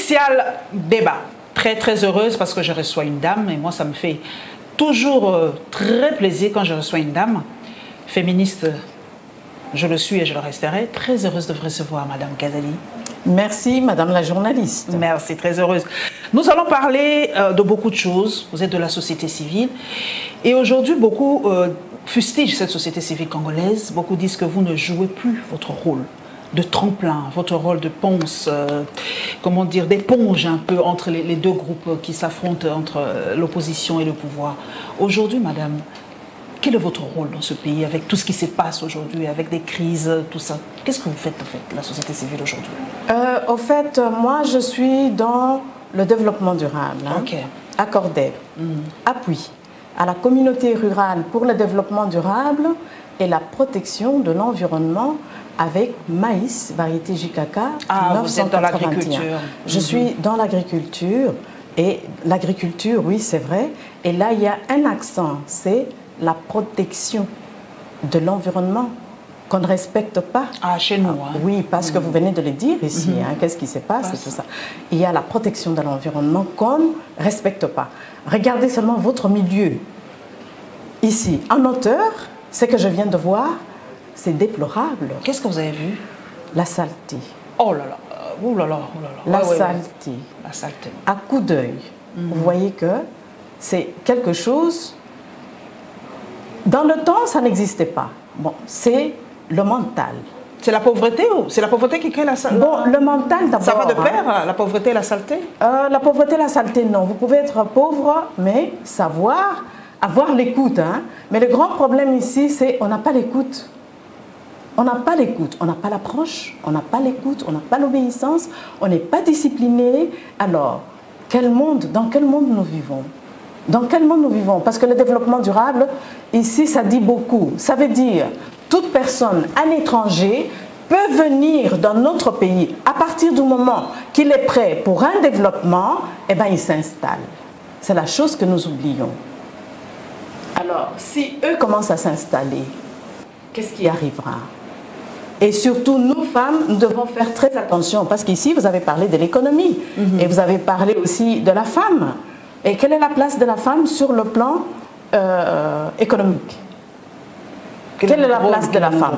spécial débat. Très, très heureuse parce que je reçois une dame et moi, ça me fait toujours très plaisir quand je reçois une dame féministe. Je le suis et je le resterai. Très heureuse de vous recevoir, Madame Kazali. Merci, Madame la journaliste. Merci, très heureuse. Nous allons parler de beaucoup de choses. Vous êtes de la société civile. Et aujourd'hui, beaucoup fustigent cette société civile congolaise. Beaucoup disent que vous ne jouez plus votre rôle de tremplin, votre rôle de ponce, comment dire, d'éponge un peu entre les deux groupes qui s'affrontent entre l'opposition et le pouvoir. Aujourd'hui, Madame, quel est votre rôle dans ce pays avec tout ce qui se passe aujourd'hui, avec des crises, tout ça? Qu'est-ce que vous faites en fait, la société civile aujourd'hui? Au fait, moi je suis dans le développement durable, hein, accordé, appui à la communauté rurale pour le développement durable et la protection de l'environnement avec maïs, variété JKK. Ah, vous êtes dans l'agriculture. Je suis dans l'agriculture et l'agriculture, oui c'est vrai, et là il y a un accent, c'est la protection de l'environnement qu'on ne respecte pas. Ah, chez nous. Hein. Oui, parce que vous venez de le dire ici, hein, qu'est-ce qui se passe et tout ça. Il y a la protection de l'environnement qu'on ne respecte pas. Regardez seulement votre milieu. Ici, en hauteur, ce que je viens de voir, c'est déplorable. Qu'est-ce que vous avez vu? La saleté. Oh là là, oh là là, oh là là. La saleté. La saleté. À coup d'œil, vous voyez que c'est quelque chose... Dans le temps, ça n'existait pas. Bon, c'est le mental. C'est la pauvreté ou c'est la pauvreté qui crée la saleté? Bon, le mental d'abord. Ça va de pair, la pauvreté et la saleté? La pauvreté et la saleté, non. Vous pouvez être pauvre, mais savoir, avoir l'écoute. Hein. Mais le grand problème ici, c'est qu'on n'a pas l'écoute. On n'a pas l'écoute, on n'a pas l'approche, on n'a pas l'écoute, on n'a pas l'obéissance, on n'est pas discipliné. Alors, dans quel monde nous vivons? Dans quel monde nous vivons? Parce que le développement durable, ici, ça dit beaucoup. Ça veut dire, toute personne, un étranger, peut venir dans notre pays à partir du moment qu'il est prêt pour un développement, eh bien, il s'installe. C'est la chose que nous oublions. Alors, si eux commencent à s'installer, qu'est-ce qui arrivera? Et surtout, nous, femmes, nous devons faire très attention parce qu'ici, vous avez parlé de l'économie et vous avez parlé aussi de la femme. Et quelle est la place de la femme sur le plan économique? Quelle est la place de la femme?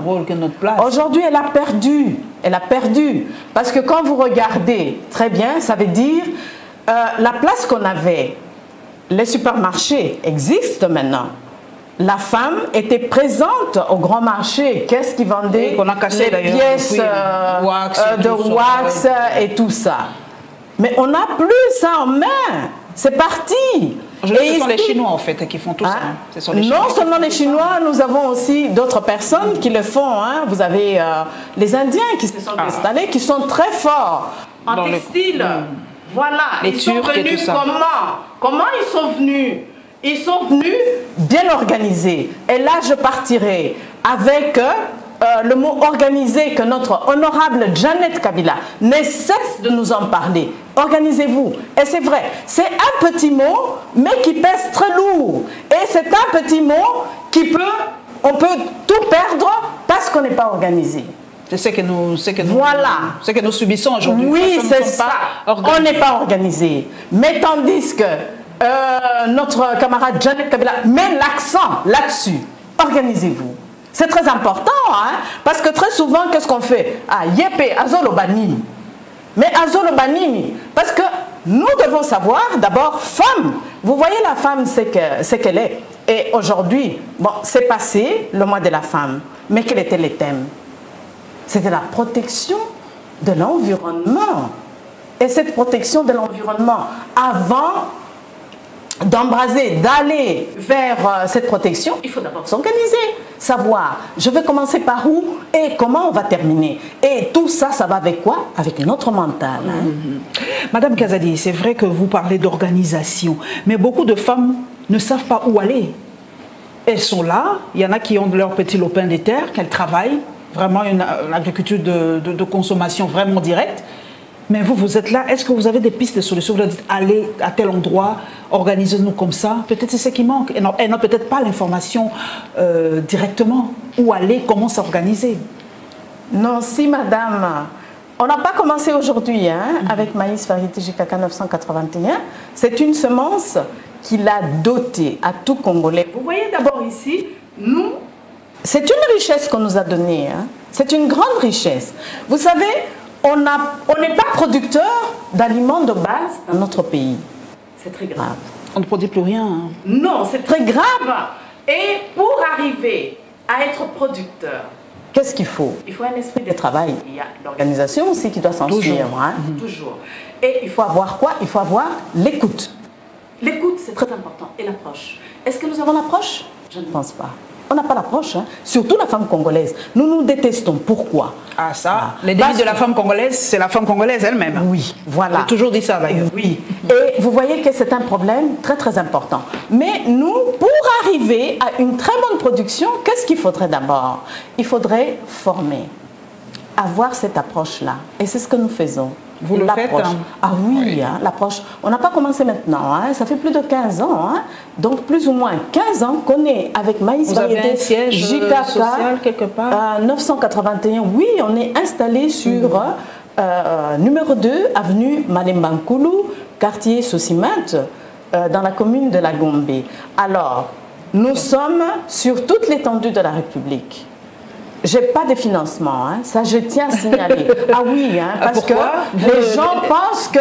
Aujourd'hui, elle a perdu. Elle a perdu. Parce que quand vous regardez très bien, ça veut dire la place qu'on avait, les supermarchés existent maintenant. La femme était présente au grand marché. Qu'est-ce qu'ils vendaient? On a cassé les pièces de wax et tout ça. Mais on n'a plus ça en main. C'est parti. Ce sont les Chinois en fait qui font tout ça. Ce sont les non seulement les Chinois, nous avons aussi d'autres personnes qui le font. Hein. Vous avez les Indiens qui se sont installés, qui sont très forts en textile. Voilà. Les ils sont Turcs venus et tout ça. Comment ils sont venus? Ils sont venus bien organisés. Et là, je partirai avec le mot organisé que notre honorable Janet Kabila ne cesse de nous en parler. Organisez-vous. Et c'est vrai, c'est un petit mot, mais qui pèse très lourd. Et c'est un petit mot on peut tout perdre parce qu'on n'est pas organisé. C'est ce que nous subissons aujourd'hui. Oui, c'est ça. On n'est pas organisé. Mais tandis que notre camarade Janet Kabila met l'accent là-dessus. Organisez-vous. C'est très important, hein, parce que très souvent, qu'est-ce qu'on fait? Ah, yépé, azolo banimi. Mais azolo banimi, parce que nous devons savoir, d'abord, femme. Vous voyez la femme, c'est qu'elle est. Et aujourd'hui, bon, c'est passé le mois de la femme. Mais quel était le thème? C'était la protection de l'environnement. Et cette protection de l'environnement, avant d'embraser, d'aller vers cette protection, il faut d'abord s'organiser, savoir, je vais commencer par où et comment on va terminer. Et tout ça, ça va avec quoi? Avec notre mental. Hein? Madame Kazali, c'est vrai que vous parlez d'organisation, mais beaucoup de femmes ne savent pas où aller. Elles sont là, il y en a qui ont leur petit lopin de terre, qu'elles travaillent, vraiment une agriculture de consommation vraiment directe. Mais vous, vous êtes là, est-ce que vous avez des pistes de solutions? Vous leur dites, allez à tel endroit, organisez-nous comme ça. Peut-être c'est ce qui manque. Elle n'a peut-être pas l'information directement. Où aller, comment s'organiser? Non, si madame, On n'a pas commencé aujourd'hui avec maïs variété JKK 981. C'est une semence qu'il a dotée à tout Congolais. Vous voyez d'abord ici, nous, c'est une richesse qu'on nous a donnée. C'est une grande richesse. Vous savez, on n'est pas producteur d'aliments de base dans notre pays. C'est très grave. On ne produit plus rien. Non, c'est très grave. Et pour arriver à être producteur, qu'est-ce qu'il faut? Il faut un esprit de travail. Il y a l'organisation aussi qui doit s'en suivre. Toujours. Et il faut avoir quoi? Il faut avoir l'écoute. L'écoute, c'est très important. Et l'approche. Est-ce que nous avons l'approche? Je ne pense pas. On n'a pas l'approche, surtout la femme congolaise. Nous nous détestons. Pourquoi? Ah ça, les débuts de la femme congolaise, c'est la femme congolaise elle-même. Oui, voilà. J'ai toujours dit ça d'ailleurs. Oui. Et vous voyez que c'est un problème très très important. Mais nous, pour arriver à une très bonne production, qu'est-ce qu'il faudrait d'abord? Il faudrait former, avoir cette approche-là. Et c'est ce que nous faisons. Vous le faites Ah oui, l'approche. On n'a pas commencé maintenant, ça fait plus de 15 ans. Donc plus ou moins 15 ans qu'on est avec maïs variété JKK social quelque part 981. Oui, on est installé sur numéro 2, avenue Malembankulu, quartier Sosimat, dans la commune de la Gombe. Alors, nous sommes sur toute l'étendue de la République. Je n'ai pas de financement, ça je tiens à signaler. Ah oui, parce que les gens pensent que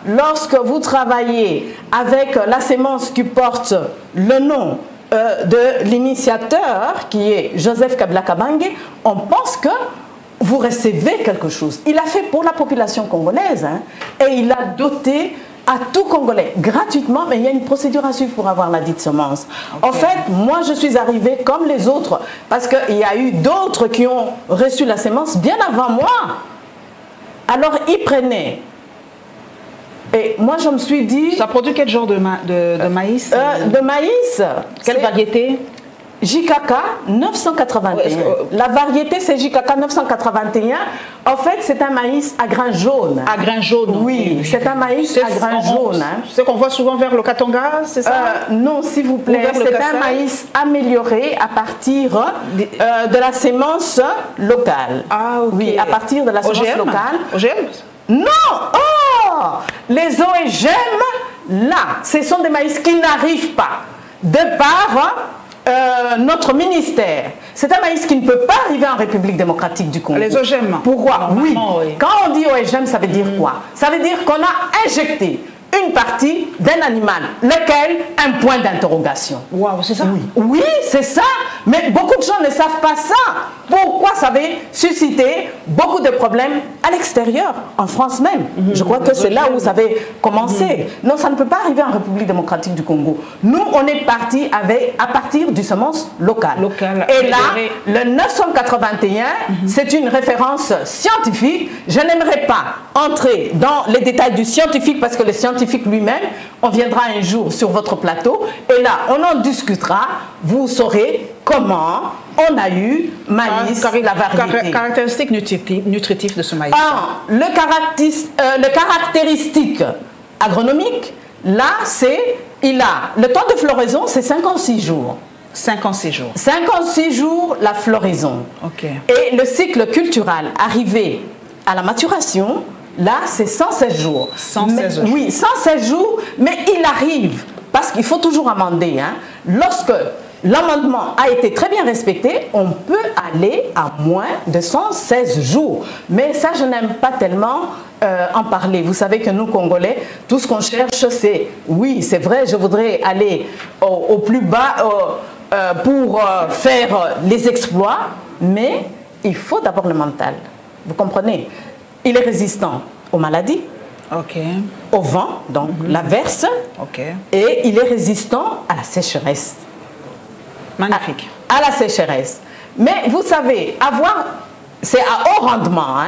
lorsque vous travaillez avec la sémence qui porte le nom de l'initiateur, qui est Joseph Kabila Kabange, on pense que vous recevez quelque chose. Il a fait pour la population congolaise et il a doté à tout Congolais, gratuitement, mais il y a une procédure à suivre pour avoir la dite semence. Okay. En fait, moi je suis arrivée comme les autres, parce qu'il y a eu d'autres qui ont reçu la semence bien avant moi. Alors ils prenaient. Et moi je me suis dit... Ça produit quel genre de maïs de maïs. Quelle variété? JKK 981. La variété c'est JKK 981. En fait, c'est un maïs à grains jaunes. À grains jaunes. Oui, c'est un maïs à grains jaunes. Ce qu'on voit souvent vers le Katanga, c'est ça? Non, s'il vous plaît. C'est un maïs amélioré à partir de la sémence locale. Ah, ok. Oui, à partir de la sémence locale. OGM? Non! Oh! Les OGM, là, ce sont des maïs qui n'arrivent pas de par... notre ministère. C'est un maïs qui ne peut pas arriver en République démocratique du Congo. Les OGM. Pourquoi? Oui. Quand on dit OGM, ça veut dire quoi? Ça veut dire qu'on a injecté une partie d'un animal, lequel un point d'interrogation. Waouh, c'est ça? Oui, oui, c'est ça. Mais beaucoup de gens ne savent pas ça. Pourquoi ça va susciter beaucoup de problèmes à l'extérieur, en France même. Je crois que c'est là où ça va commencer. Non, ça ne peut pas arriver en République démocratique du Congo. Nous, on est parti à partir du semence locale. Et là, le 981, c'est une référence scientifique. Je n'aimerais pas entrer dans les détails du scientifique parce que le scientifique lui-même, on viendra un jour sur votre plateau et là, on en discutera. Vous saurez comment on a eu maïs, la variété. Caractéristiques nutritives de ce maïs. Le caractéristique agronomique, là, c'est, le temps de floraison, c'est 56 jours. 56 jours. 56 jours, la floraison. Ok. Et le cycle culturel, arrivé à la maturation, là, c'est 116 jours. 116 jours. Oui, 116 jours, mais il arrive, parce qu'il faut toujours amender, lorsque l'amendement a été très bien respecté, on peut aller à moins de 116 jours. Mais ça, je n'aime pas tellement en parler. Vous savez que nous, Congolais, tout ce qu'on cherche, c'est, oui, c'est vrai, je voudrais aller au plus bas pour faire les exploits, mais il faut d'abord le mental. Vous comprenez? Il est résistant aux maladies, au vent, donc l'averse, et il est résistant à la sécheresse. Magnifique. À la sécheresse. Mais vous savez, c'est à haut rendement.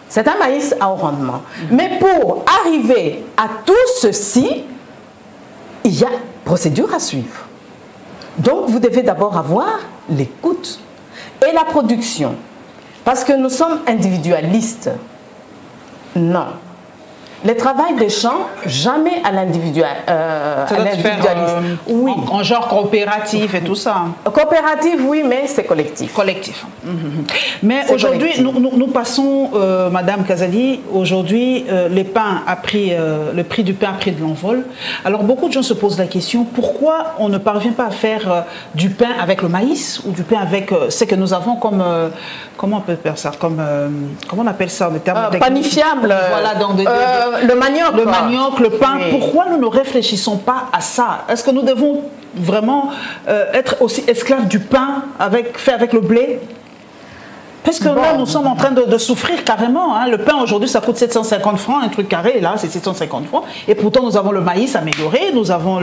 C'est un maïs à haut rendement. Mais pour arriver à tout ceci, il y a procédure à suivre. Donc, vous devez d'abord avoir l'écoute et la production. Parce que nous sommes individualistes. Non. Le travail des champs, jamais à l'individualisme. Oui. En genre coopératif et tout ça. Coopératif, oui, mais c'est collectif. Collectif. Mais aujourd'hui, nous passons, Madame Kazali, aujourd'hui, le prix du pain a pris de l'envol. Alors, beaucoup de gens se posent la question, pourquoi on ne parvient pas à faire du pain avec le maïs ou du pain avec ce que nous avons comme... comment on peut faire ça? Comment on appelle ça en termes panifiable. Voilà, donc le manioc. Le manioc, le pain. Oui. Pourquoi nous ne réfléchissons pas à ça? Est-ce que nous devons vraiment être aussi esclaves du pain fait avec le blé? Parce que là, nous sommes en train de souffrir carrément. Hein. Le pain, aujourd'hui, ça coûte 750 francs, un truc carré, là, c'est 750 francs. Et pourtant, nous avons le maïs amélioré, nous avons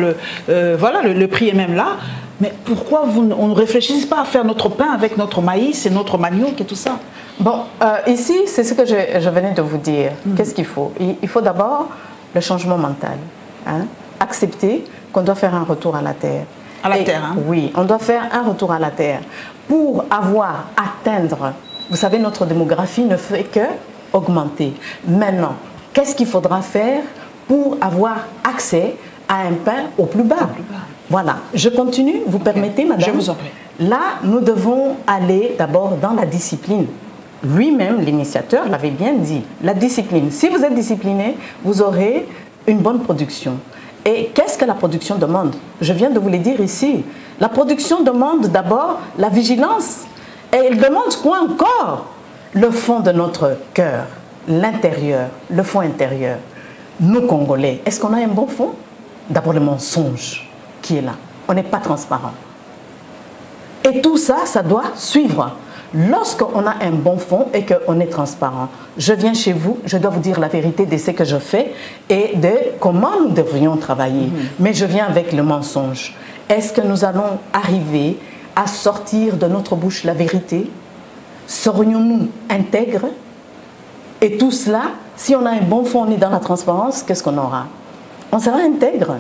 voilà, le prix est même là. Mais pourquoi on ne réfléchit pas à faire notre pain avec notre maïs et notre manioc et tout ça? Bon, ici, c'est ce que je venais de vous dire. Qu'est-ce qu'il faut? Il faut d'abord le changement mental. Hein? Accepter qu'on doit faire un retour à la terre. À la terre, hein? Oui, on doit faire un retour à la terre. Pour atteindre, vous savez, notre démographie ne fait que augmenter. Maintenant, qu'est-ce qu'il faudra faire pour avoir accès à un pain au plus bas? Voilà, je continue, vous permettez, madame? Je vous en prie. Là, nous devons aller d'abord dans la discipline. Lui-même, l'initiateur, l'avait bien dit, la discipline. Si vous êtes discipliné, vous aurez une bonne production. Et qu'est-ce que la production demande? Je viens de vous le dire ici. La production demande d'abord la vigilance. Et elle demande quoi encore? Le fond de notre cœur, l'intérieur, le fond intérieur. Nous, Congolais, est-ce qu'on a un bon fond? D'abord, le mensonge qui est là. On n'est pas transparent. Et tout ça, ça doit suivre. Lorsqu'on a un bon fond et qu'on est transparent, je viens chez vous, je dois vous dire la vérité de ce que je fais et de comment nous devrions travailler. Mais je viens avec le mensonge. Est-ce que nous allons arriver à sortir de notre bouche la vérité? Serions-nous intègres? Et tout cela, si on a un bon fond, on est dans la transparence, qu'est-ce qu'on aura? On sera intègre.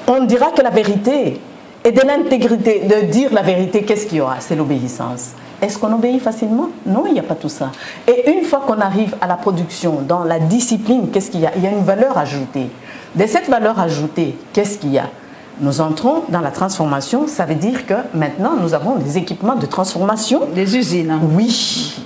On dira que la vérité. Et de l'intégrité, de dire la vérité, qu'est-ce qu'il y aura? C'est l'obéissance. Est-ce qu'on obéit facilement? Non, il n'y a pas tout ça. Et une fois qu'on arrive à la production, dans la discipline, qu'est-ce qu'il y a? Il y a une valeur ajoutée. De cette valeur ajoutée, qu'est-ce qu'il y a? Nous entrons dans la transformation, ça veut dire que maintenant, nous avons des équipements de transformation. Des usines. Hein. Oui.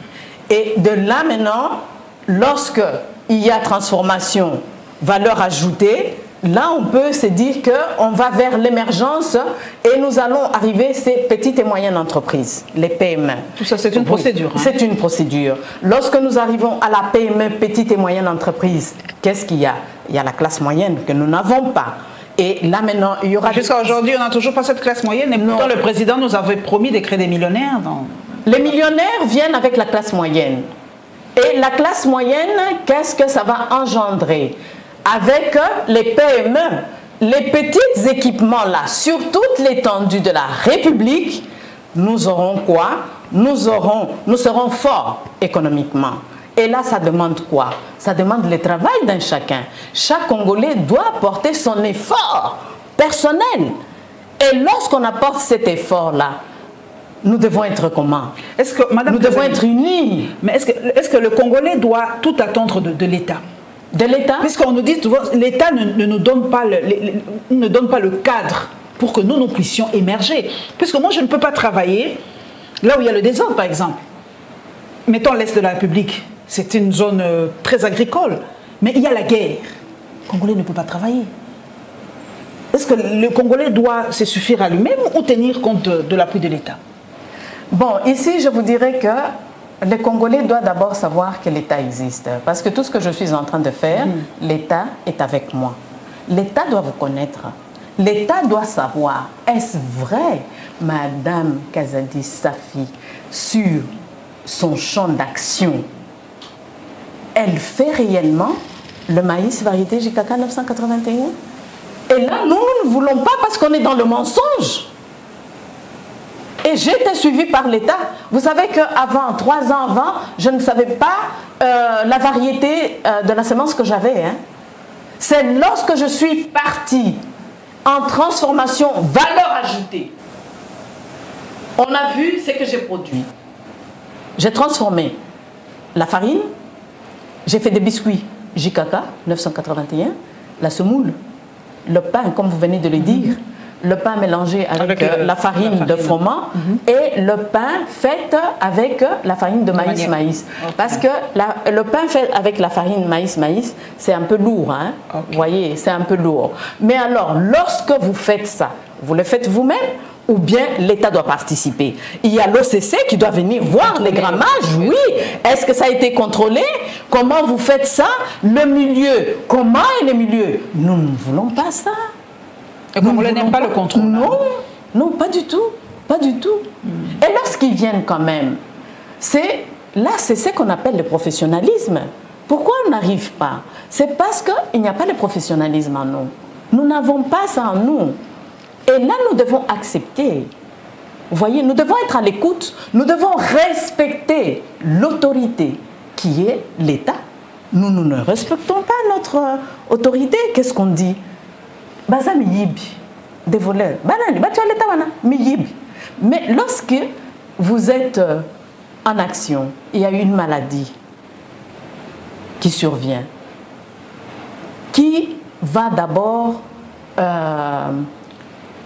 Et de là maintenant, lorsque il y a transformation, valeur ajoutée, là, on peut se dire qu'on va vers l'émergence et nous allons arriver ces petites et moyennes entreprises, les PME. Tout ça, c'est une procédure. Hein. C'est une procédure. Lorsque nous arrivons à la PME, petite et moyenne entreprise, qu'est-ce qu'il y a? Il y a la classe moyenne que nous n'avons pas. Et là, maintenant, il y aura... Jusqu'à aujourd'hui, on n'a toujours pas cette classe moyenne. Et pourtant, le président nous avait promis de créer des millionnaires. Les millionnaires viennent avec la classe moyenne. Et la classe moyenne, qu'est-ce que ça va engendrer? Avec les PME, les petits équipements là, sur toute l'étendue de la République, nous aurons quoi? Nous serons forts économiquement. Et là, ça demande quoi? Ça demande le travail d'un chacun. Chaque Congolais doit apporter son effort personnel. Et lorsqu'on apporte cet effort-là, nous devons être comment? Nous devons être unis. Mais est-ce que le Congolais doit tout attendre de l'État? De l'État? Puisqu'on nous dit, l'État ne nous donne pas le cadre pour que nous puissions émerger. Puisque moi, je ne peux pas travailler là où il y a le désordre, par exemple. Mettons l'Est de la République. C'est une zone très agricole. Mais il y a la guerre. Le Congolais ne peut pas travailler. Est-ce que le Congolais doit se suffire à lui-même ou tenir compte de l'appui de l'État? Bon, ici, je vous dirais que le Congolais doit d'abord savoir que l'État existe. Parce que tout ce que je suis en train de faire, l'État est avec moi. L'État doit vous connaître. L'État doit savoir, est-ce vrai, Madame Kazadi Safi, sur son champ d'action, elle fait réellement le maïs variété JKK 981? Et là, nous ne voulons pas parce qu'on est dans le mensonge. Et j'ai été suivie par l'État. Vous savez qu'avant, 3 ans avant, je ne savais pas la variété de la semence que j'avais. Hein. C'est lorsque je suis partie en transformation valeur ajoutée, on a vu ce que j'ai produit. J'ai transformé la farine, J'ai fait des biscuits JKK 981, la semoule, le pain, comme vous venez de le dire, le pain mélangé avec la farine de froment et le pain fait avec la farine de maïs. Okay. Parce que le pain fait avec la farine maïs, c'est un peu lourd, hein? Okay. Vous voyez, c'est un peu lourd. Mais alors, lorsque vous faites ça, vous le faites vous-même ou bien l'État doit participer? Il y a l'OCC qui doit venir voir les grammages, oui. Est-ce que ça a été contrôlé? Comment vous faites ça? Le milieu, comment est le milieu? Nous ne voulons pas ça. Et vous n'aimez pas le contrôle? Non, non, pas du tout, pas du tout. Et lorsqu'ils viennent quand même, c'est ce qu'on appelle le professionnalisme. Pourquoi on n'arrive pas? C'est parce qu'il n'y a pas de professionnalisme en nous. Nous n'avons pas ça en nous. Et là, nous devons accepter. Vous voyez, nous devons être à l'écoute. Nous devons respecter l'autorité qui est l'État. Nous ne respectons pas notre autorité. Qu'est-ce qu'on dit? Baza miyibi, des voleurs. Mais lorsque vous êtes en action, il y a une maladie qui survient, qui va d'abord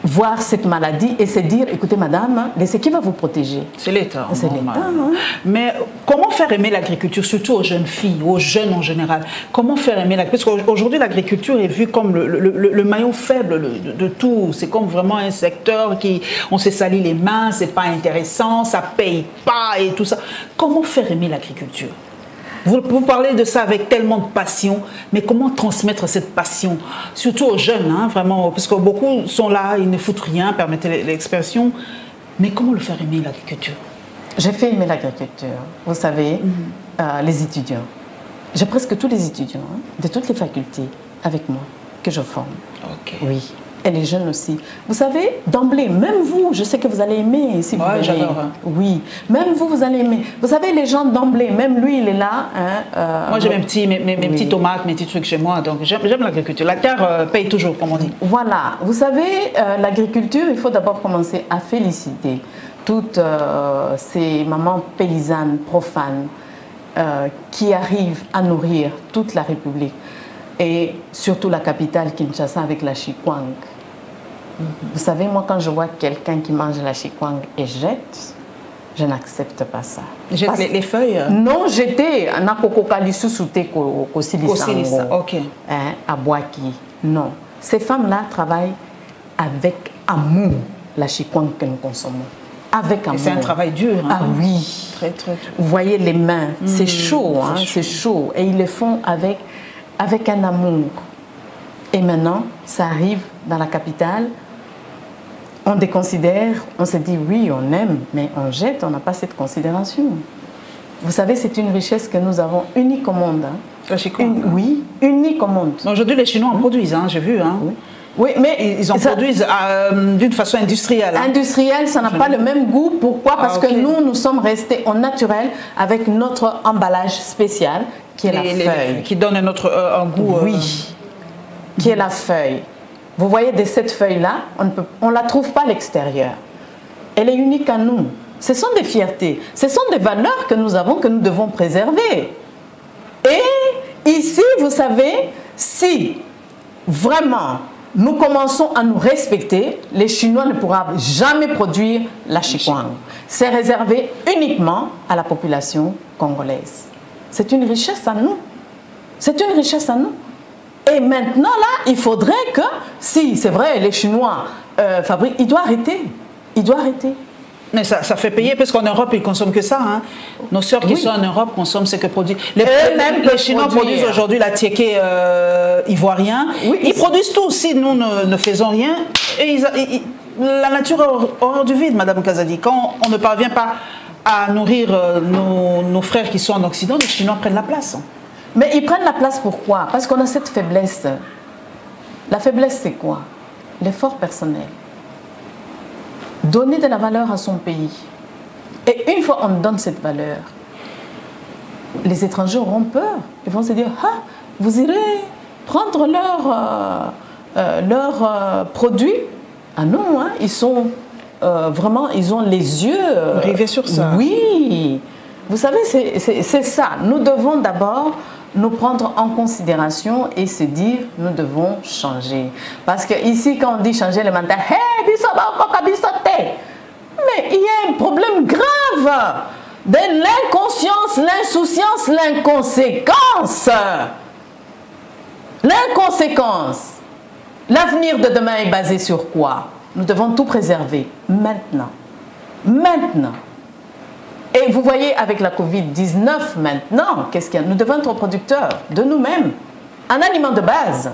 voir cette maladie et se dire, écoutez madame, c'est qui va vous protéger? C'est l'État. C'est l'État. Hein? Mais comment faire aimer l'agriculture, surtout aux jeunes filles, aux jeunes en général? Comment faire aimer l'agriculture? Parce qu'aujourd'hui, l'agriculture est vue comme le maillon faible de tout. C'est comme vraiment un secteur qui, on s'est sali les mains, c'est pas intéressant, ça paye pas et tout ça. Comment faire aimer l'agriculture? Vous parlez de ça avec tellement de passion, mais comment transmettre cette passion, surtout aux jeunes, hein, vraiment, parce que beaucoup sont là, ils ne foutent rien, permettez l'expression, mais comment le faire aimer l'agriculture? J'ai fait aimer l'agriculture, vous savez, les étudiants. J'ai presque tous les étudiants, hein, de toutes les facultés, avec moi, que je forme. Okay. Oui. Et les jeunes aussi. Vous savez, d'emblée, même vous, je sais que vous allez aimer si vous venez. J'adore. Oui, même vous, vous allez aimer. Vous savez, les gens d'emblée, même lui, il est là. Hein, moi, j'ai mes petits tomates, mes petits trucs chez moi, donc j'aime l'agriculture. La terre paye toujours, comme on dit. Voilà. Vous savez, l'agriculture, il faut d'abord commencer à féliciter toutes ces mamans paysannes, profanes, qui arrivent à nourrir toute la République. Et surtout la capitale Kinshasa avec la chikwang. Vous savez, moi, quand je vois quelqu'un qui mange la chikwang et jette, je n'accepte pas ça. Jette les feuilles? Non, jeter. Ok. À Boaki. Non. Ces femmes-là travaillent avec amour la chikwang que nous consommons. Avec amour. C'est un travail dur. Hein? Ah oui. Très, très dur. Vous voyez les mains, c'est chaud, hein, c'est chaud. Et ils le font avec un amour. Et maintenant, ça arrive dans la capitale, on déconsidère, on se dit oui, on aime, mais on jette, on n'a pas cette considération. Vous savez, c'est une richesse que nous avons unique au monde. Hein. Oui, unique au monde. Aujourd'hui, les Chinois en produisent, hein, j'ai vu. Hein. Oui. Oui, mais ils en produisent d'une façon industrielle. Hein. Industrielle, ça n'a pas le même goût. Pourquoi? Parce que nous sommes restés au naturel avec notre emballage spécial, qui est la feuille. Qui donne un goût. Oui, qui est la feuille. Vous voyez, de cette feuille-là, on ne la trouve pas à l'extérieur. Elle est unique à nous. Ce sont des fiertés, ce sont des valeurs que nous avons, que nous devons préserver. Et ici, vous savez, si vraiment nous commençons à nous respecter, les Chinois ne pourront jamais produire la chikwang. C'est réservé uniquement à la population congolaise. C'est une richesse à nous. C'est une richesse à nous. Et maintenant, là, il faudrait que, si c'est vrai, les Chinois fabriquent, il doit arrêter. Il doit arrêter. Mais ça fait payer, parce qu'en Europe, ils ne consomment que ça. Hein. Nos sœurs qui sont en Europe consomment ce que produisent. Les Chinois produisent aujourd'hui la tiéké ivoirien. Oui, ils produisent tout. Si nous ne faisons rien, et la nature est horreur du vide, Madame Kazadi. Quand on ne parvient pas à nourrir nos frères qui sont en Occident, les Chinois prennent la place. Mais ils prennent la place pourquoi? Parce qu'on a cette faiblesse. La faiblesse, c'est quoi? L'effort personnel. Donner de la valeur à son pays. Et une fois on donne cette valeur, les étrangers auront peur. Ils vont se dire, ah, vous irez prendre leurs produits. Ah non, hein, ils sont vraiment, ils ont les yeux rivés sur ça. Oui. Vous savez, c'est ça. Nous devons d'abord nous prendre en considération et se dire nous devons changer. Parce que ici, quand on dit changer le mental, mais il y a un problème grave de l'inconscience, l'insouciance, l'inconséquence. L'inconséquence. L'avenir de demain est basé sur quoi? Nous devons tout préserver maintenant. Maintenant. Et vous voyez, avec la Covid-19 maintenant, qu'est-ce qu'il y a? Nous devons être producteurs de nous-mêmes, en aliments de base.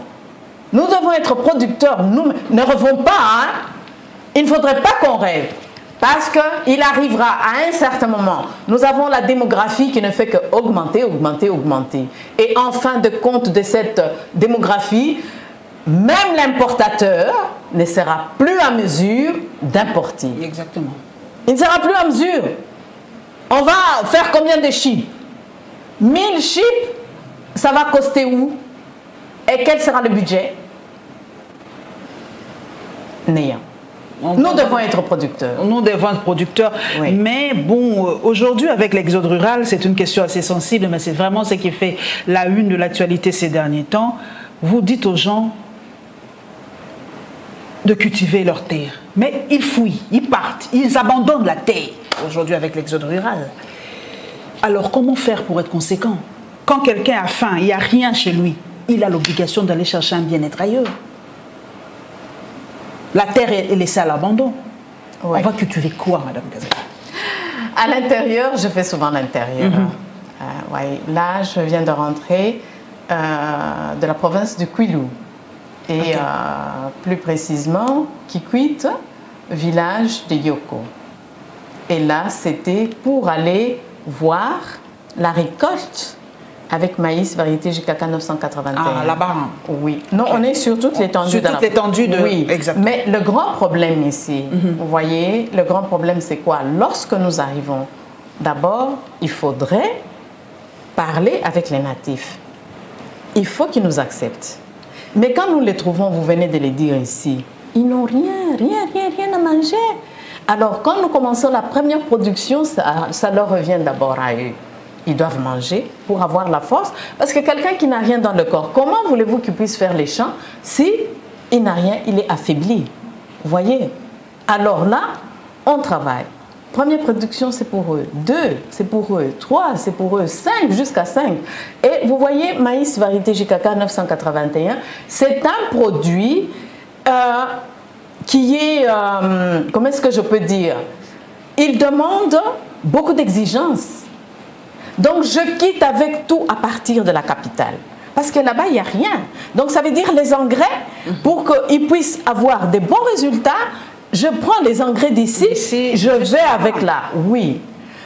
Nous devons être producteurs nous-mêmes. Ne rêvons pas, hein? Il ne faudrait pas qu'on rêve. Parce qu'il arrivera à un certain moment, nous avons la démographie qui ne fait qu'augmenter, augmenter, augmenter. Et en fin de compte de cette démographie, même l'importateur ne sera plus à mesure d'importer. Exactement. Il ne sera plus à mesure. On va faire combien de chips? 1000 chips, ça va coster où? Et quel sera le budget? Néant. Nous devons être producteurs. Nous devons être producteurs. Oui. Mais bon, aujourd'hui, avec l'exode rural, c'est une question assez sensible, mais c'est vraiment ce qui fait la une de l'actualité ces derniers temps. Vous dites aux gens de cultiver leur terre. Mais ils fuient, ils partent, ils abandonnent la terre aujourd'hui avec l'exode rural. Alors, comment faire pour être conséquent? Quand quelqu'un a faim, il n'y a rien chez lui, il a l'obligation d'aller chercher un bien-être ailleurs. La terre est laissée à l'abandon. Ouais. On va cultiver quoi, Madame Gazelle? À l'intérieur, je fais souvent l'intérieur. Ouais. Là, je viens de rentrer de la province de Kwilu. Et okay. Plus précisément, Kikwit, village de Yoko. Et là, c'était pour aller voir la récolte avec maïs variété JKK 981. Ah, là-bas. Oui. Non, okay. On est sur toute l'étendue. Sur toute l'étendue de... Oui, exactement. Mais le grand problème ici, vous voyez, le grand problème, c'est quoi? Lorsque nous arrivons, d'abord, il faudrait parler avec les natifs. Il faut qu'ils nous acceptent. Mais quand nous les trouvons, vous venez de les dire ici, ils n'ont rien à manger. Alors, quand nous commençons la première production, ça leur revient d'abord à eux. Ils doivent manger pour avoir la force. Parce que quelqu'un qui n'a rien dans le corps, comment voulez-vous qu'il puisse faire les champs si il n'a rien, il est affaibli? Vous voyez? Alors là, on travaille. Première production, c'est pour eux. 2, c'est pour eux. 3, c'est pour eux. 5, jusqu'à 5. Et vous voyez, maïs variété JKK 981, c'est un produit qui est, comment est-ce que je peux dire? Il demande beaucoup d'exigences. Donc, je quitte avec tout à partir de la capitale. Parce que là-bas, il n'y a rien. Donc, ça veut dire les engrais, pour qu'ils puissent avoir des bons résultats, je prends les engrais d'ici, je vais avec là. Oui.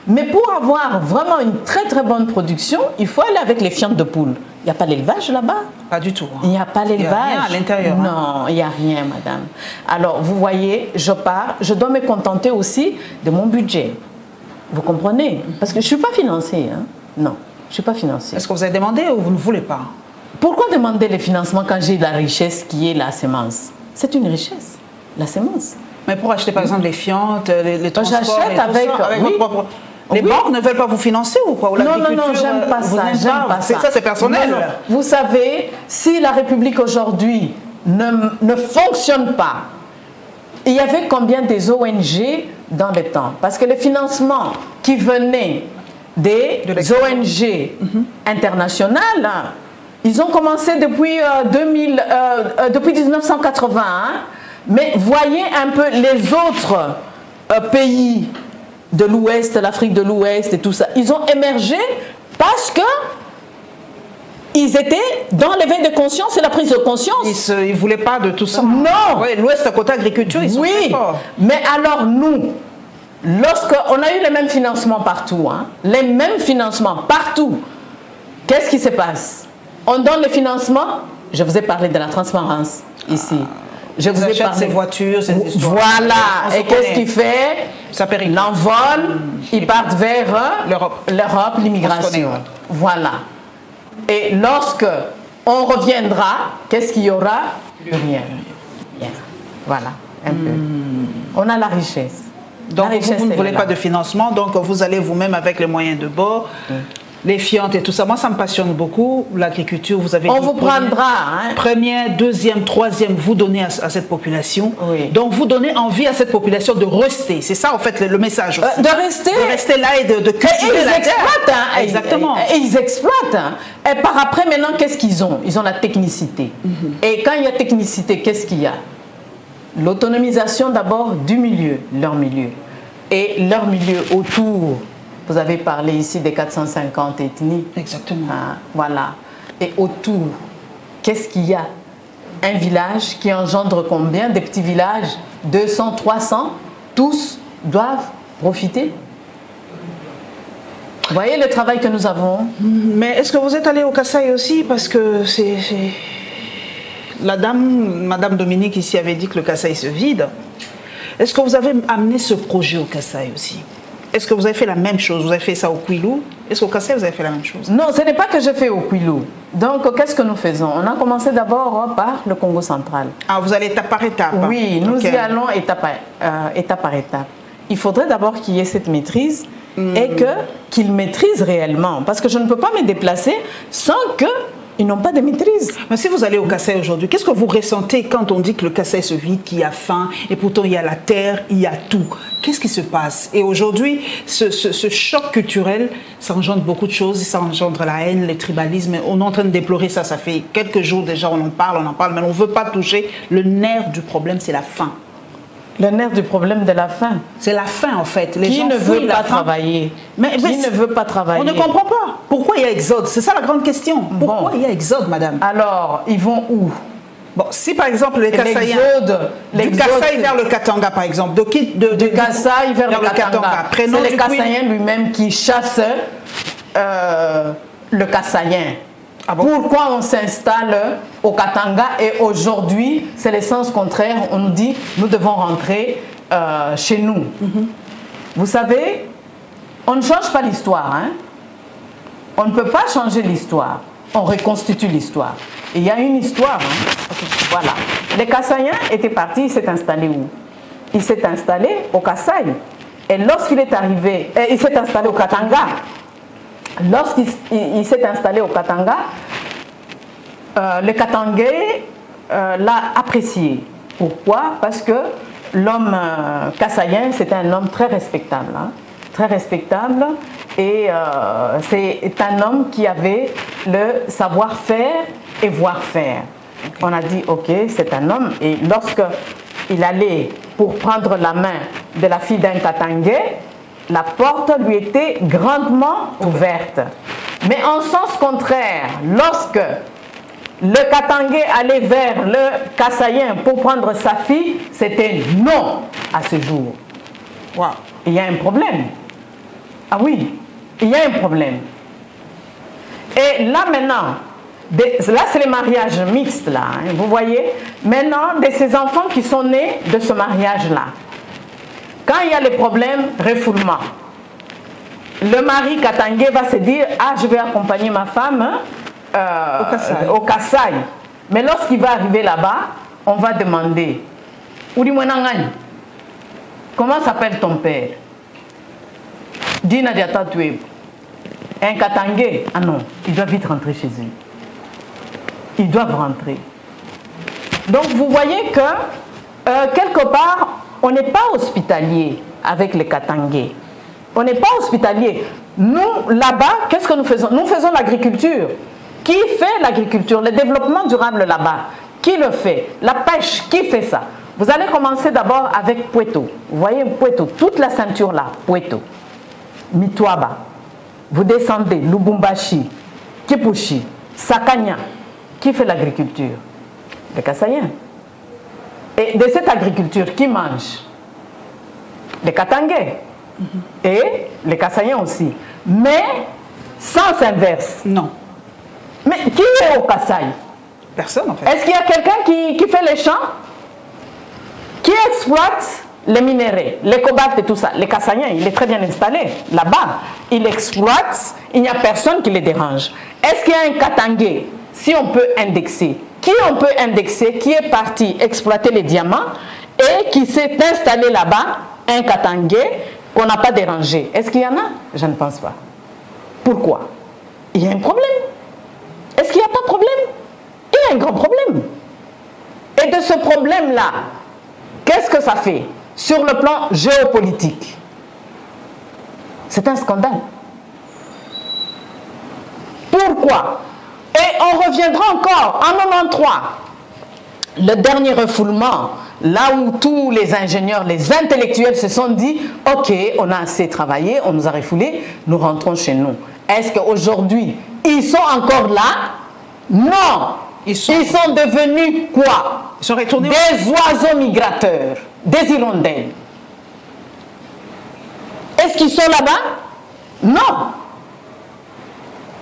Mais pour avoir vraiment une très très bonne production, il faut aller avec les fientes de poule. Il n'y a pas l'élevage là-bas? Pas du tout. Hein. Il n'y a pas l'élevage. Il n'y a rien à l'intérieur. Non, il n'y a rien, madame. Alors, vous voyez, je pars, je dois me contenter aussi de mon budget. Vous comprenez? Parce que je ne suis pas financée. Hein? Non, je ne suis pas financée. Est-ce que vous avez demandé ou vous ne voulez pas? Pourquoi demander les financements quand j'ai la richesse qui est la semence? C'est une richesse, la semence. Mais pour acheter par exemple les fientes, les transports, j'achète avec votre propre... Les banques ne veulent pas vous financer ou quoi? Ou non, j'aime pas ça. J'aime pas ça. Ça, c'est personnel. Non. Vous savez, si la République aujourd'hui ne fonctionne pas, il y avait combien des ONG dans le temps? Parce que les financements qui venaient des ONG internationales, ils ont commencé depuis 1980. Mais voyez un peu les autres pays de l'Ouest, l'Afrique de l'Ouest et tout ça. Ils ont émergé parce que ils étaient dans l'éveil de conscience et la prise de conscience. Ils ne voulaient pas de tout ça. Non. Oui, l'Ouest à côté agriculture, ils sont très forts. Mais alors nous, lorsqu'on a eu les mêmes financements partout, hein, les mêmes financements partout, qu'est-ce qui se passe? On donne le financement, je vous ai parlé de la transparence ici. Je vous ai parlé de ces voitures, ces histoires. Voilà. Et qu'est-ce qu'il fait? Ça pérille. L'envol, ils partent vers l'Europe, l'immigration. Voilà. Et lorsque on reviendra, qu'est-ce qu'il y aura? Plus rien. Voilà, un peu. On a la richesse. Donc vous ne voulez pas de financement, donc vous allez vous-même avec les moyens de bord Les fientes et tout ça, moi ça me passionne beaucoup, l'agriculture, vous avez On dit vous prendra. Hein? Première, deuxième, troisième, vous donnez à cette population. Oui. Donc vous donnez envie à cette population de rester. C'est ça en fait le message aussi. De rester là et de cultiver ils la exploitent, terre. hein, Exactement. Et ils exploitent. Hein. Et par après, maintenant, qu'est-ce qu'ils ont? Ils ont la technicité. Et quand il y a technicité, qu'est-ce qu'il y a? L'autonomisation d'abord du milieu, leur milieu. Et leur milieu autour. Vous avez parlé ici des 450 ethnies. Exactement. Ah, voilà. Et autour, qu'est-ce qu'il y a? Un village qui engendre combien? Des petits villages? 200, 300? Tous doivent profiter. Vous voyez le travail que nous avons? Mais est-ce que vous êtes allé au Kasaï aussi? Parce que c'est... La dame, Madame Dominique ici avait dit que le Kasaï se vide. Est-ce que vous avez amené ce projet au Kasaï aussi? Est-ce que vous avez fait la même chose? Vous avez fait ça au Kwilu? Est-ce qu'au Kasaï, vous avez fait la même chose? Non, ce n'est pas que je fais au Kwilu. Donc, qu'est-ce que nous faisons? On a commencé d'abord par le Congo central. Ah, vous allez étape par étape? Oui, nous y allons étape par étape. Il faudrait d'abord qu'il y ait cette maîtrise et qu'ils maîtrisent réellement. Parce que je ne peux pas me déplacer sans qu'ils n'ont pas de maîtrise. Mais si vous allez au Kasaï aujourd'hui, qu'est-ce que vous ressentez quand on dit que le Kasaï se vide, qu'il y a faim, et pourtant il y a la terre, il y a tout? Qu'est-ce qui se passe? Et aujourd'hui, ce choc culturel, ça engendre beaucoup de choses, ça engendre la haine, le tribalisme. On est en train de déplorer ça, ça fait quelques jours déjà, on en parle, mais on ne veut pas toucher. Le nerf du problème, c'est la faim. Le nerf du problème de la faim. C'est la faim en fait. Les qui gens ne veut pas faim. travailler? Mais qui ne veut pas travailler? On ne comprend pas. Pourquoi il y a exode? C'est ça la grande question. Pourquoi il y a exode, madame? Alors, ils vont où? Bon, si par exemple les Kassaïens, du Kasaï vers le Katanga par exemple, du Kasaï vers le Katanga, c'est le Kassaïen lui-même qui chasse le Kassaïen. Ah bon? Pourquoi on s'installe au Katanga et aujourd'hui, c'est le sens contraire, on nous dit nous devons rentrer chez nous. Vous savez, on ne change pas l'histoire. Hein? On ne peut pas changer l'histoire, on reconstitue l'histoire. Il y a une histoire. Hein? Voilà. Les Kassaïens étaient partis, il s'est installé où? Il s'est installé au Kasaï. Et lorsqu'il est arrivé, il s'est installé au Katanga. Lorsqu'il s'est installé au Katanga, le Katangais l'a apprécié. Pourquoi? Parce que l'homme kassaïen, c'était un homme très respectable. Hein? Très respectable. Et c'est un homme qui avait le savoir-faire et voir-faire. On a dit, ok, c'est un homme. Et lorsqu'il allait pour prendre la main de la fille d'un Katangais, la porte lui était grandement ouverte. Mais en sens contraire, lorsque le Katangais allait vers le Kassaïen pour prendre sa fille, c'était non à ce jour. Wow. Il y a un problème. Ah oui, il y a un problème. Et là maintenant, là c'est les mariages mixtes là, hein, vous voyez. Maintenant, de ces enfants qui sont nés de ce mariage-là, quand il y a les problèmes, refoulement. Le mari Katangais va se dire, ah, je vais accompagner ma femme au Kasaï. Mais lorsqu'il va arriver là-bas, on va demander, comment s'appelle ton père? Dina Diata Tueb. Un Katangais, ah non, ils doivent vite rentrer chez eux. Ils doivent rentrer. Donc vous voyez que, quelque part, on n'est pas hospitalier avec les Katangais. On n'est pas hospitalier. Nous, là-bas, qu'est-ce que nous faisons? Nous faisons l'agriculture. Qui fait l'agriculture? Le développement durable là-bas. Qui le fait? La pêche, qui fait ça? Vous allez commencer d'abord avec Pueto. Vous voyez Pueto, toute la ceinture là, Pueto. Mitwaba. Vous descendez, Lubumbashi, Kipushi, Sakanya. Qui fait l'agriculture? Les Kassaïens. Et de cette agriculture, qui mange? Les Katangais. Et les Kassaïens aussi. Mais sens inverse. Non. Mais qui est au Kasaï? Personne en fait. Est-ce qu'il y a quelqu'un qui fait les champs? Qui exploite les minéraux, les cobalt et tout ça? Les Kassaïens, il est très bien installé là-bas. Il exploite, il n'y a personne qui les dérange. Est-ce qu'il y a un Katangais? Si on peut indexer, qui on peut indexer, qui est parti exploiter les diamants et qui s'est installé là-bas, un Katangais qu'on n'a pas dérangé? Est-ce qu'il y en a? Je ne pense pas. Pourquoi? il y a un problème. Est-ce qu'il n'y a pas de problème? Il y a un grand problème. Et de ce problème-là, qu'est-ce que ça fait sur le plan géopolitique? C'est un scandale. Pourquoi? Et on reviendra encore en 93, le dernier refoulement, là où tous les ingénieurs, les intellectuels se sont dit « Ok, on a assez travaillé, on nous a refoulés, nous rentrons chez nous ». Est-ce qu'aujourd'hui, ils sont encore là? Non. Ils sont devenus quoi? Ils sont retournés des oiseaux migrateurs, des hirondelles. Est-ce qu'ils sont là-bas? Non.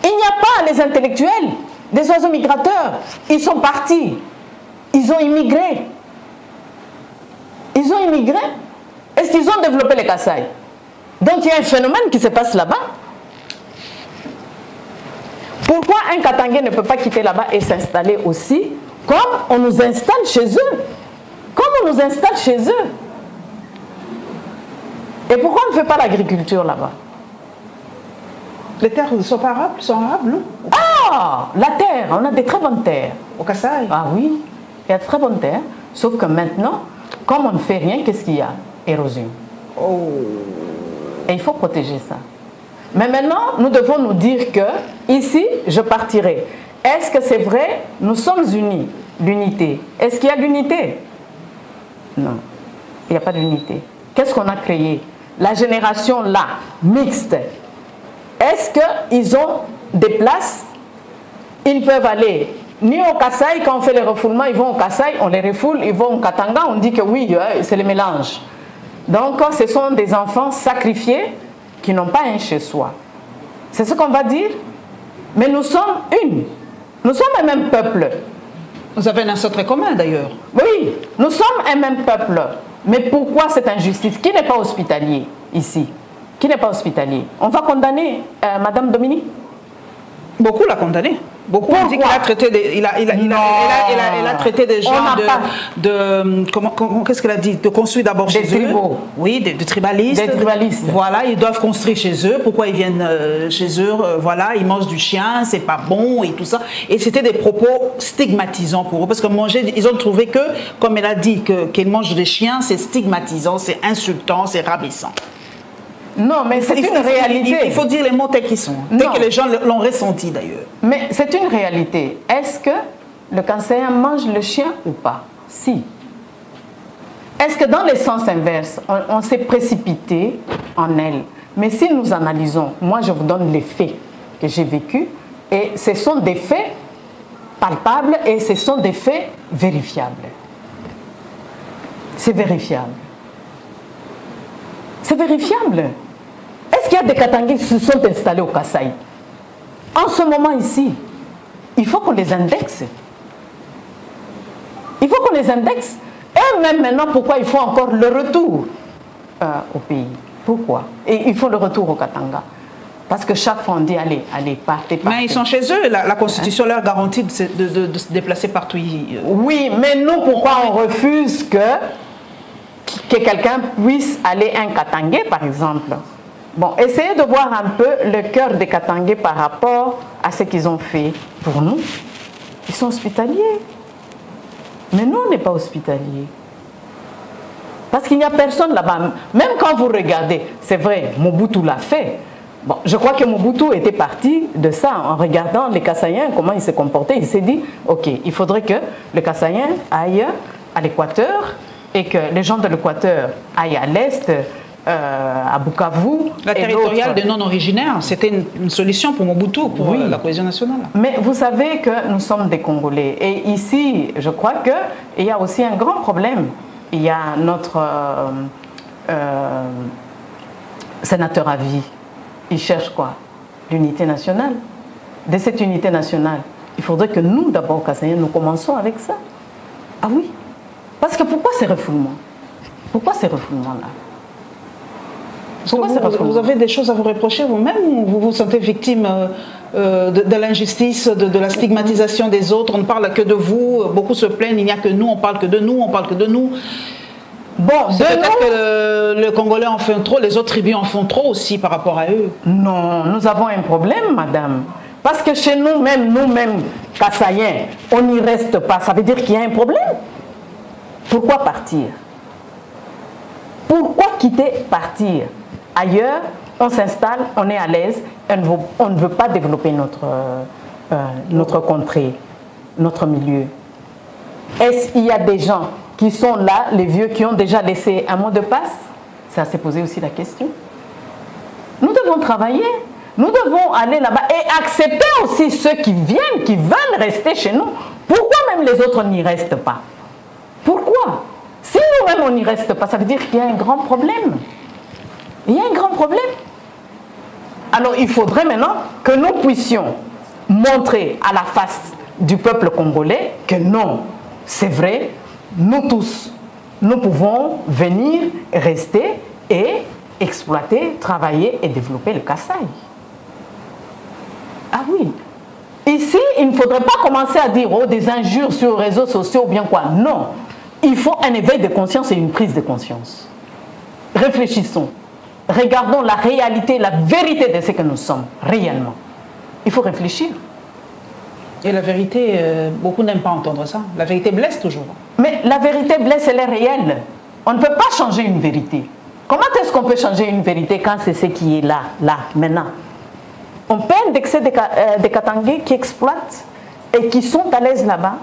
Il n'y a pas les intellectuels, des oiseaux migrateurs. Ils sont partis. Ils ont immigré. Ils ont immigré. Est-ce qu'ils ont développé les Kasaï? Donc il y a un phénomène qui se passe là-bas. Pourquoi un Katangais ne peut pas quitter là-bas et s'installer aussi comme on nous installe chez eux? Comme on nous installe chez eux. Et pourquoi on ne fait pas l'agriculture là-bas? Les terres ne sont pas arables, sont arables, non? Ah, la terre, on a des très bonnes terres. Au Kasaï? Ah oui, il y a de très bonnes terres. Sauf que maintenant, comme on ne fait rien, qu'est-ce qu'il y a? Érosion. Oh. Et il faut protéger ça. Mais maintenant, nous devons nous dire que, ici, je partirai. Est-ce que c'est vrai? Nous sommes unis. L'unité. Est-ce qu'il y a l'unité? Non, il n'y a pas d'unité. Qu'est-ce qu'on a créé? La génération là, mixte. Est-ce qu'ils ont des places? Ils peuvent aller ni au Kasaï, quand on fait les refoulements, ils vont au Kasaï, on les refoule, ils vont au Katanga, on dit que oui, c'est le mélange. Donc, ce sont des enfants sacrifiés qui n'ont pas un chez soi. C'est ce qu'on va dire. Mais nous sommes une. Nous sommes un même peuple. Vous avez un ancêtre commun d'ailleurs. Oui, nous sommes un même peuple. Mais pourquoi cette injustice? Qui n'est pas hospitalier ici? Qui n'est pas hospitalier? On va condamner Madame Dominique? Beaucoup l'ont condamné. Beaucoup ont dit qu'il a traité des, il a traité des gens qu'est-ce qu'elle a dit? De construire d'abord chez eux. Oui, des tribalistes. Des tribalistes. Voilà, ils doivent construire chez eux. Pourquoi ils viennent chez eux? Voilà, ils mangent du chien, c'est pas bon et tout ça. Et c'était des propos stigmatisants pour eux. Parce que manger, ils ont trouvé que, comme elle a dit, qu'ils mangent des chiens, c'est stigmatisant, c'est insultant, c'est rabaissant. Non, mais c'est une réalité. Il faut dire les mots tels qu'ils sont. Tel que les gens l'ont ressenti d'ailleurs. Mais c'est une réalité. Est-ce que le Kasaïen mange le chien ou pas? Si. Est-ce que dans le sens inverse, on s'est précipité en elle? Mais si nous analysons, moi je vous donne les faits que j'ai vécus, et ce sont des faits palpables et ce sont des faits vérifiables. C'est vérifiable. C'est vérifiable. Est-ce qu'il y a des Katangais qui se sont installés au Kasaï? En ce moment ici, il faut qu'on les indexe. Il faut qu'on les indexe. Et même maintenant, pourquoi il faut encore le retour au pays? Pourquoi? Et il faut le retour au Katanga. Parce que chaque fois on dit allez, partez. Mais ils sont chez eux, la Constitution leur garantit de se déplacer partout. Oui, mais nous, pourquoi on refuse que quelqu'un puisse aller un Katangais, par exemple? Bon, essayez de voir un peu le cœur des Katangais par rapport à ce qu'ils ont fait pour nous. Ils sont hospitaliers. Mais nous, on n'est pas hospitaliers. Parce qu'il n'y a personne là-bas. Même quand vous regardez, c'est vrai, Mobutu l'a fait. Bon, je crois que Mobutu était parti de ça en regardant les Kasaïens, comment ils se comportaient. Il s'est dit, ok, il faudrait que le Kasaïen aille à l'Équateur et que les gens de l'Équateur aillent à l'Est, à Bukavu. La territoriale des non-originaires, c'était une solution pour Mobutu, pour la cohésion nationale. Mais vous savez que nous sommes des Congolais. Et ici, je crois qu'il y a aussi un grand problème. Il y a notre sénateur à vie. Il cherche quoi? L'unité nationale. De cette unité nationale, il faudrait que nous, d'abord, Kasaïens, nous commençons avec ça. Ah oui. Parce que pourquoi ces refoulements? Pourquoi ces refoulements-là? Vous avez des choses à vous reprocher vous-même ou vous vous sentez victime de l'injustice, de la stigmatisation des autres? On ne parle que de vous, beaucoup se plaignent, il n'y a que nous, on parle que de nous, on parle que de nous. Bon, peut-être que le Congolais en fait trop, les autres tribus en font trop aussi par rapport à eux. Non, nous avons un problème, madame. Parce que chez nous-mêmes, Kassaïens, on n'y reste pas. Ça veut dire qu'il y a un problème. Pourquoi partir? Pourquoi quitter, partir? Ailleurs, on s'installe, on est à l'aise, on ne veut pas développer notre contrée, notre milieu. Est-ce qu'il y a des gens qui sont là, les vieux, qui ont déjà laissé un mot de passe? Ça s'est posé aussi la question. Nous devons travailler, nous devons aller là-bas et accepter aussi ceux qui viennent, qui veulent rester chez nous. Pourquoi même les autres n'y restent pas? Pourquoi? Si nous-mêmes on n'y reste pas, ça veut dire qu'il y a un grand problème. Il y a un grand problème. Alors il faudrait maintenant que nous puissions montrer à la face du peuple congolais que non, c'est vrai, nous tous, nous pouvons venir, rester et exploiter, travailler et développer le Kasaï. Ah oui. Ici, il ne faudrait pas commencer à dire des injures sur les réseaux sociaux ou bien quoi. Non. Il faut un éveil de conscience et une prise de conscience. Réfléchissons. Regardons la réalité, la vérité de ce que nous sommes, réellement. Il faut réfléchir. Et la vérité, beaucoup n'aiment pas entendre ça. La vérité blesse toujours. Mais la vérité blesse, elle est réelle. On ne peut pas changer une vérité. Comment est-ce qu'on peut changer une vérité quand c'est ce qui est là, maintenant? On peut indexer des Katangais qui exploitent et qui sont à l'aise là-bas,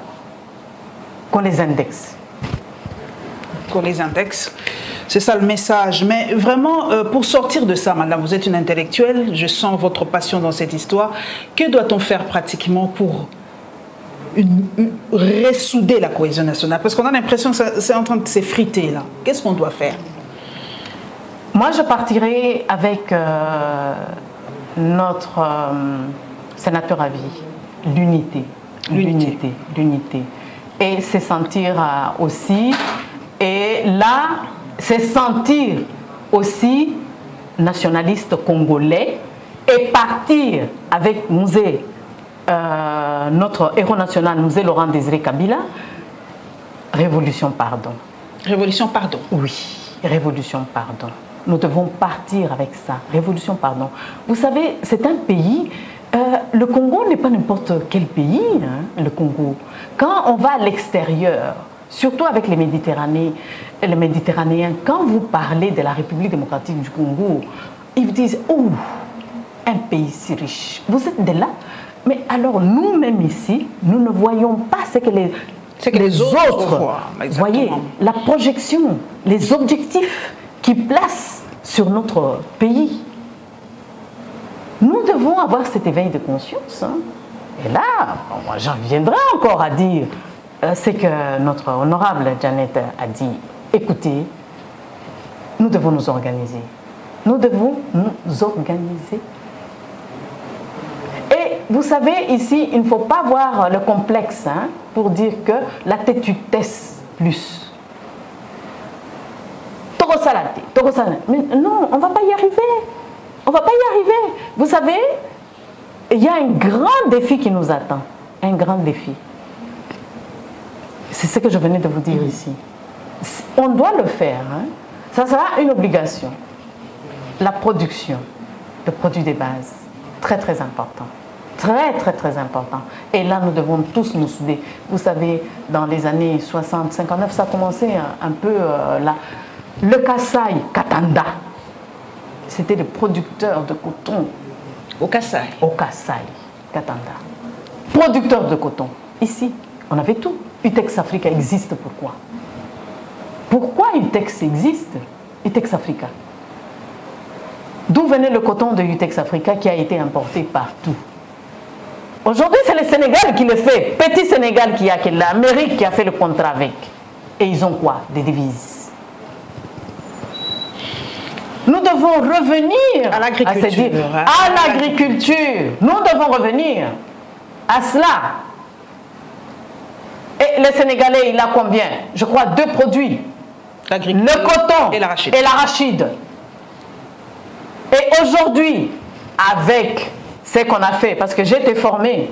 qu'on les indexe. Qu'on les indexe. C'est ça le message. Mais vraiment, pour sortir de ça, madame, vous êtes une intellectuelle, je sens votre passion dans cette histoire. Que doit-on faire pratiquement pour ressouder la cohésion nationale? Parce qu'on a l'impression que c'est en train de s'effriter là. Qu'est-ce qu'on doit faire? Moi, je partirai avec notre sénateur à vie, l'unité. L'unité. Et se sentir aussi, et là, se sentir aussi nationaliste congolais et partir avec Mouzé, notre héros national, Mouzé Laurent Désiré Kabila, révolution pardon. Révolution pardon. Oui, révolution pardon. Nous devons partir avec ça, révolution pardon. Vous savez, c'est un pays, le Congo n'est pas n'importe quel pays, hein, le Congo. Quand on va à l'extérieur, surtout avec les Méditerranéens, quand vous parlez de la République démocratique du Congo, ils vous disent « Oh, un pays si riche, vous êtes de là ?» Mais alors nous-mêmes ici, nous ne voyons pas ce que les autres voient. Voyez, la projection, les objectifs qu'ils placent sur notre pays. Nous devons avoir cet éveil de conscience. Hein. Et là, moi j'en viendrai encore à dire ce que notre honorable Janet a dit. Écoutez, nous devons nous organiser. Nous devons nous organiser. Et vous savez, ici, il ne faut pas avoir le complexe hein, pour dire que la têtutesse plus. Mais non, on ne va pas y arriver. On ne va pas y arriver. Vous savez, il y a un grand défi qui nous attend. Un grand défi. C'est ce que je venais de vous dire ici. On doit le faire. Hein. Ça sera une obligation. La production de produits de base. Très, très important. Très, très, très important. Et là, nous devons tous nous souder. Vous savez, dans les années 60, 59, ça a commencé un peu là. Le Kasaï, Katanda, c'était le producteur de coton. Au Kasaï. Au Kasaï, Katanda. Producteur de coton. Ici, on avait tout. Utex Africa existe pourquoi? Pourquoi Utex existe? Utex Africa. D'où venait le coton de Utex Africa qui a été importé partout? Aujourd'hui, c'est le Sénégal qui le fait. Petit Sénégal qui a l'Amérique qui a fait le contrat avec. Et ils ont quoi? Des devises. Nous devons revenir à l'agriculture. À l'agriculture. Nous devons revenir à cela. Et le Sénégalais, il a combien? Je crois 2 produits. Le coton et l'arachide. Et aujourd'hui, avec ce qu'on a fait, parce que j'ai été formée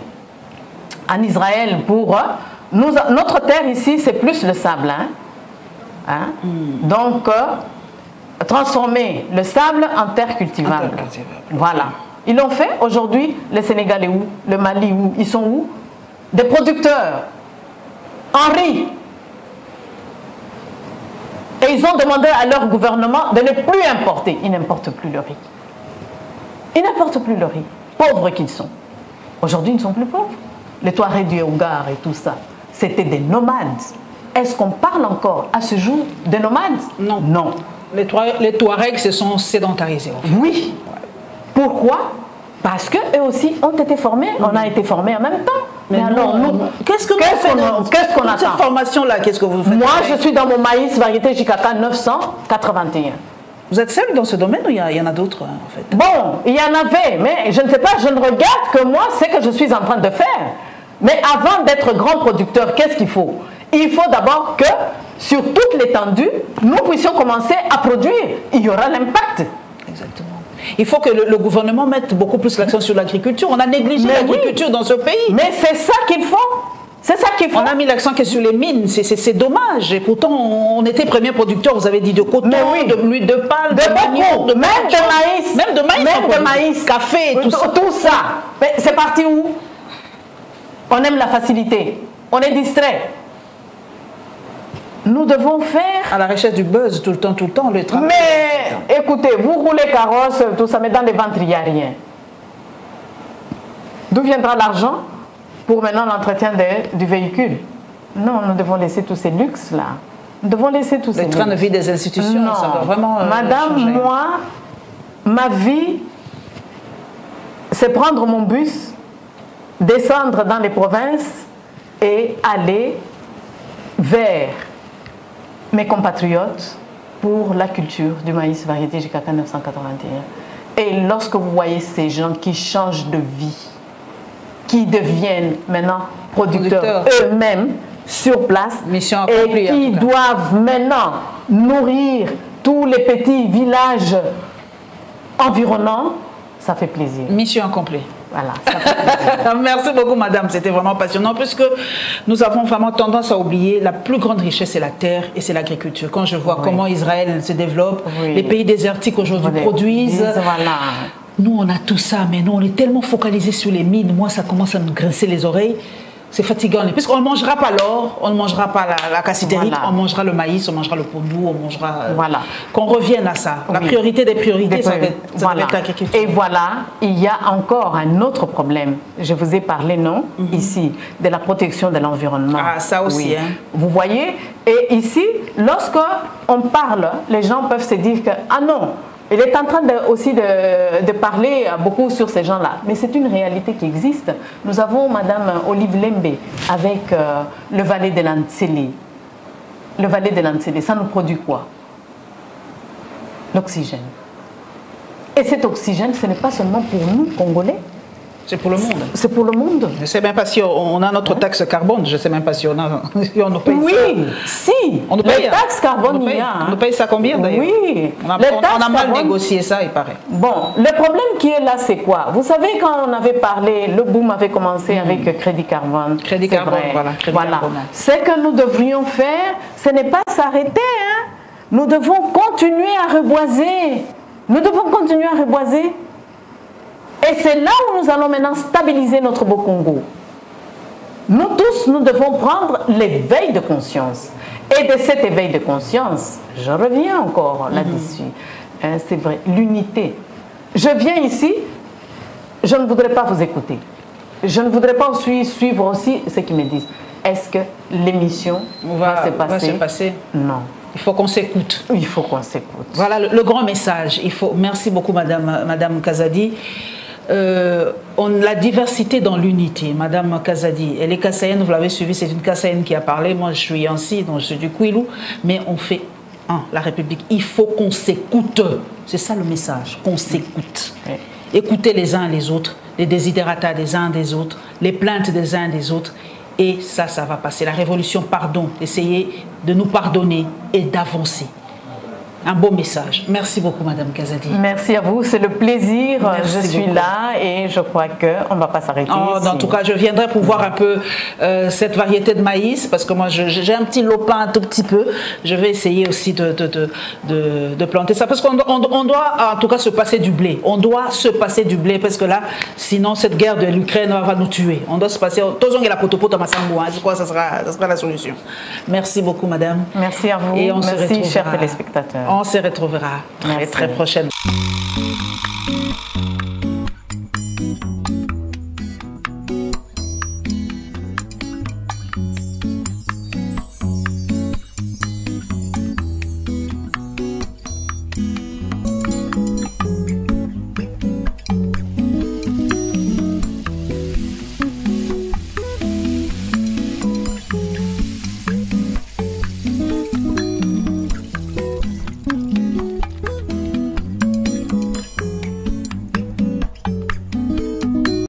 en Israël pour... notre terre ici, c'est plus le sable. Hein? Donc... transformer le sable en terre cultivable. Voilà. Ils l'ont fait. Aujourd'hui, les Sénégalais où? Le Mali où? Ils sont où? Des producteurs en riz. Et ils ont demandé à leur gouvernement de ne plus importer. Ils n'importent plus le riz. Ils n'importent plus le riz. Pauvres qu'ils sont. Aujourd'hui, ils ne sont plus pauvres. Les Touaregs du Ougar et tout ça, c'était des nomades. Est-ce qu'on parle encore à ce jour de nomades? Non. Non. Les Touaregs se sont sédentarisés. En fait. Oui. Pourquoi? Parce qu'eux aussi ont été formés. On a été formés en même temps. Mais alors, nous, qu'est-ce qu'on attend? Cette formation-là, qu'est-ce que vous faites? Moi, je suis dans mon maïs variété JKK 981. Vous êtes seul dans ce domaine ou il y en a d'autres, en fait? Bon, il y en avait, mais je ne sais pas, je ne regarde que moi ce que je suis en train de faire. Mais avant d'être grand producteur, qu'est-ce qu'il faut? Il faut d'abord que, sur toute l'étendue, nous puissions commencer à produire. Il y aura l'impact. Exactement. Il faut que le gouvernement mette beaucoup plus l'accent sur l'agriculture. On a négligé l'agriculture dans ce pays. Mais c'est ça qu'il faut. C'est ça qu'il faut. On a mis l'accent que sur les mines. C'est dommage. Et pourtant, on était premier producteur, vous avez dit, de coton, de l'huile de palme, de manioc, même de maïs. Même de maïs. Même de maïs. Café, tout ça. Tout ça. Mais c'est parti où? On aime la facilité. On est distrait. Nous devons faire... À la recherche du buzz tout le temps, le travail. Mais écoutez, vous roulez carrosse, tout ça, mais dans les ventres, il n'y a rien. D'où viendra l'argent pour maintenant l'entretien du véhicule? Non, nous devons laisser tous ces luxes-là. Nous devons laisser tous ces luxes. Le train de vie des institutions, non. ça doit vraiment Madame, changer. Moi, ma vie, c'est prendre mon bus, descendre dans les provinces et aller vers mes compatriotes pour la culture du maïs variété JKK 981. Et lorsque vous voyez ces gens qui changent de vie, qui deviennent maintenant producteurs eux-mêmes sur place, mission accomplie, et qui doivent maintenant nourrir tous les petits villages environnants, ça fait plaisir. Mission accomplie. Voilà, ça fait plaisir. Merci beaucoup, madame. C'était vraiment passionnant puisque nous avons vraiment tendance à oublier la plus grande richesse, c'est la terre et c'est l'agriculture. Quand je vois comment Israël se développe, les pays désertiques aujourd'hui produisent. Voilà. Nous, on a tout ça, mais nous, on est tellement focalisés sur les mines. Moi, ça commence à me grincer les oreilles. C'est fatigant. Puisqu'on ne mangera pas l'or, on ne mangera pas la cassitérite, on mangera le maïs, on mangera le pondou, on mangera... Voilà. Qu'on revienne à ça. La priorité des priorités, ça va être l'agriculture. Et voilà, il y a encore un autre problème. Je vous ai parlé, non, ici, de la protection de l'environnement. Ah, ça aussi. Oui. Hein. Vous voyez, et ici, lorsque on parle, les gens peuvent se dire que, ah non, il est en train aussi de parler beaucoup sur ces gens-là. Mais c'est une réalité qui existe. Nous avons Madame Olive Lembe avec le Valais de l'Ansele. Le Valais de l'Ansele, ça nous produit quoi? L'oxygène. Et cet oxygène, ce n'est pas seulement pour nous, Congolais. C'est pour le monde. C'est pour le monde. Je ne sais même pas si on a notre taxe carbone. Je ne sais même pas si on a... Si on paye ça. Si. On nous paye, les taxes carbone, il y a. On nous paye ça combien d'ailleurs? Oui. On a mal négocié ça, il paraît. Bon, le problème qui est là, c'est quoi? Vous savez, quand on avait parlé, le boom avait commencé avec Crédit Carbone. Crédit Carbone, voilà. Ce que nous devrions faire, ce n'est pas s'arrêter. Hein? Nous devons continuer à reboiser. Nous devons continuer à reboiser. Et c'est là où nous allons maintenant stabiliser notre beau Congo. Nous tous, nous devons prendre l'éveil de conscience. Et de cet éveil de conscience, je reviens encore là-dessus. C'est vrai, l'unité. Je viens ici, je ne voudrais pas vous écouter. Je ne voudrais pas suivre aussi ce qu'ils me disent. Est-ce que l'émission va se passer? Non. Il faut qu'on s'écoute. Il faut qu'on s'écoute. Voilà le grand message. Merci beaucoup, Madame Kazadi. La diversité dans l'unité, Madame Kazadi. Elle est kassaïenne, vous l'avez suivi, c'est une kassaïenne qui a parlé. Moi, je suis Yancy, donc je suis du Kouilou. Mais on fait la République. Il faut qu'on s'écoute. C'est ça le message, qu'on s'écoute. Oui. Écoutez les uns les autres, les desiderata des uns des autres, les plaintes des uns des autres. Et ça va passer. La révolution, pardon. Essayez de nous pardonner et d'avancer. un beau message. Merci beaucoup, Madame Kazadi. Merci à vous, c'est le plaisir. Merci je suis beaucoup. Là et je crois qu'on ne va pas s'arrêter. En tout cas, je viendrai pour voir un peu cette variété de maïs, parce que moi, j'ai un petit lopin un tout petit peu. Je vais essayer aussi de planter ça, parce qu'on doit en tout cas se passer du blé. On doit se passer du blé, parce que là, sinon, cette guerre de l'Ukraine va nous tuer. On doit se passer... la potopoto à Massambo, je crois que ça sera la solution. Merci beaucoup, madame. Merci à vous. Et on Merci, chers téléspectateurs. On se retrouvera très prochainement.